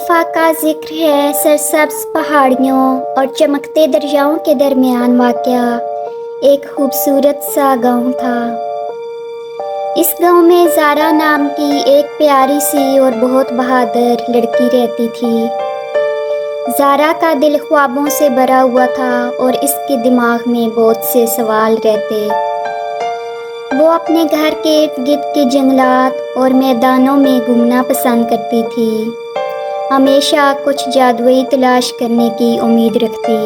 دفعہ کا ذکر ہے سرسبز پہاڑیوں اور چمکتے دریاؤں کے درمیان واقع ایک خوبصورت سا گاؤں تھا۔ اس گاؤں میں زارا نام کی ایک پیاری سی اور بہت بہادر لڑکی رہتی تھی۔ زارا کا دل خوابوں سے بھرا ہوا تھا اور اس کے دماغ میں بہت سے سوال رہتے۔ وہ اپنے گھر کے ارد گرد کے جنگلات اور میدانوں میں گھومنا پسند کرتی تھی، ہمیشہ کچھ جادوئی تلاش کرنے کی امید رکھتی۔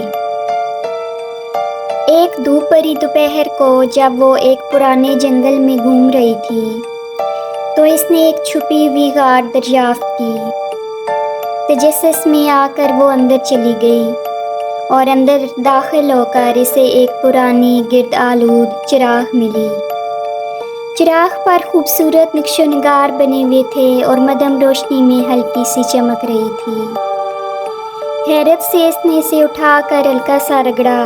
ایک دھوپ بھری دوپہر کو جب وہ ایک پرانے جنگل میں گھوم رہی تھی تو اس نے ایک چھپی ہوئی غار دریافت کی۔ تجسس میں آ کر وہ اندر چلی گئی اور اندر داخل ہو کر اسے ایک پرانی گرد آلود چراغ ملی۔ چراغ پر خوبصورت نقش و نگار بنے ہوئے تھے اور مدھم روشنی میں ہلکی سی چمک رہی تھی۔ حیرت سے اس نے اسے اٹھا کر ہلکا سا رگڑا۔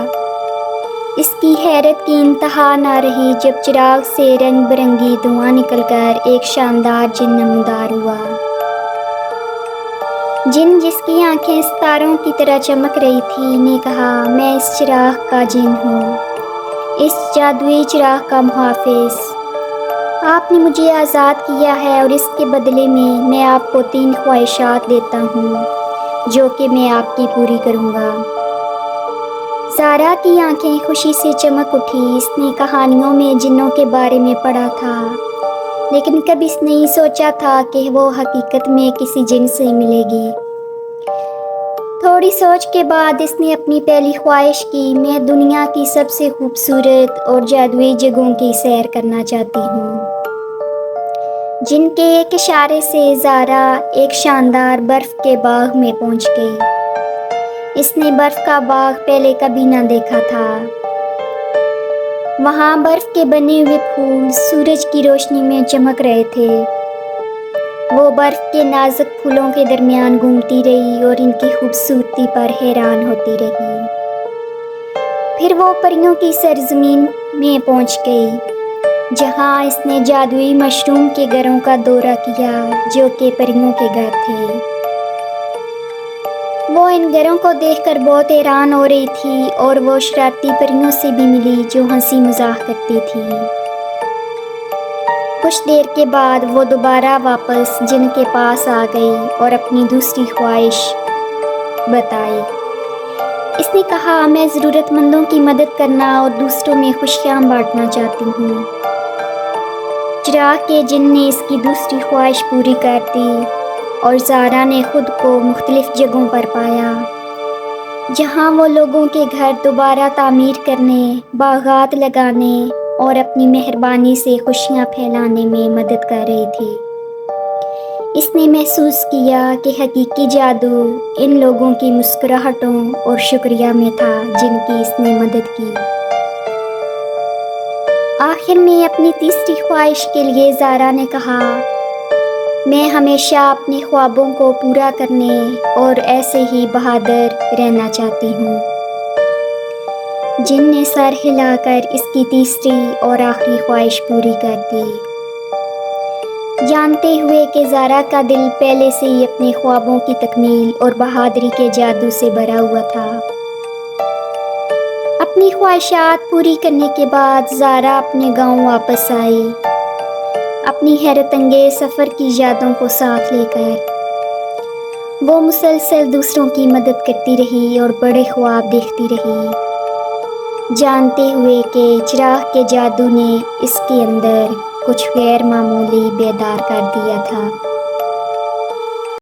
اس کی حیرت کی انتہا نہ رہی جب چراغ سے رنگ برنگی دھواں نکل کر ایک شاندار جن نمودار ہوا۔ جن جس کی آنکھیں ستاروں کی طرح چمک رہی تھی نے کہا، میں اس چراغ کا جن ہوں، اس جادوئی چراغ کا محافظ۔ آپ نے مجھے آزاد کیا ہے اور اس کے بدلے میں آپ کو 3 خواہشات دیتا ہوں جو کہ میں آپ کی پوری کروں گا۔ زارا کی آنکھیں خوشی سے چمک اٹھی۔ اس نے کہانیوں میں جنوں کے بارے میں پڑھا تھا، لیکن کبھی اس نہیں سوچا تھا کہ وہ حقیقت میں کسی جن سے ملے گی۔ تھوڑی سوچ کے بعد اس نے اپنی پہلی خواہش کی، میں دنیا کی سب سے خوبصورت اور جادوئی جگہوں کی سیر کرنا چاہتی ہوں۔ جن کے ایک اشارے سے زارا ایک شاندار برف کے باغ میں پہنچ گئی۔ اس نے برف کا باغ پہلے کبھی نہ دیکھا تھا۔ وہاں برف کے بنے ہوئے پھول سورج کی روشنی میں چمک رہے تھے۔ وہ برف کے نازک پھولوں کے درمیان گھومتی رہی اور ان کی خوبصورتی پر حیران ہوتی رہی۔ پھر وہ پریوں کی سرزمین میں پہنچ گئی، جہاں اس نے جادوئی مشروم کے گھروں کا دورہ کیا جو کہ پریوں کے گھر تھے۔ وہ ان گھروں کو دیکھ کر بہت حیران ہو رہی تھی اور وہ شرارتی پریوں سے بھی ملی جو ہنسی مذاق کرتی تھی۔ کچھ دیر کے بعد وہ دوبارہ واپس جن کے پاس آ گئی اور اپنی دوسری خواہش بتائی۔ اس نے کہا، میں ضرورت مندوں کی مدد کرنا اور دوسروں میں خوشیاں بانٹنا چاہتی ہوں۔ چراغ کے جن نے اس کی دوسری خواہش پوری کر دی اور زارا نے خود کو مختلف جگہوں پر پایا، جہاں وہ لوگوں کے گھر دوبارہ تعمیر کرنے، باغات لگانے اور اپنی مہربانی سے خوشیاں پھیلانے میں مدد کر رہی تھی۔ اس نے محسوس کیا کہ حقیقی جادو ان لوگوں کی مسکراہٹوں اور شکریہ میں تھا جن کی اس نے مدد کی۔ آخر میں اپنی تیسری خواہش کے لیے زارا نے کہا، میں ہمیشہ اپنے خوابوں کو پورا کرنے اور ایسے ہی بہادر رہنا چاہتی ہوں۔ جن نے سر ہلا کر اس کی تیسری اور آخری خواہش پوری کر دی، جانتے ہوئے کہ زارا کا دل پہلے سے ہی اپنے خوابوں کی تکمیل اور بہادری کے جادو سے بھرا ہوا تھا۔ اپنی خواہشات پوری کرنے کے بعد زارا اپنے گاؤں واپس آئی، اپنی حیرت انگیز سفر کی یادوں کو ساتھ لے کر۔ وہ مسلسل دوسروں کی مدد کرتی رہی اور بڑے خواب دیکھتی رہی، جانتے ہوئے کہ چراغ کے جادو نے اس کے اندر کچھ غیر معمولی بیدار کر دیا تھا۔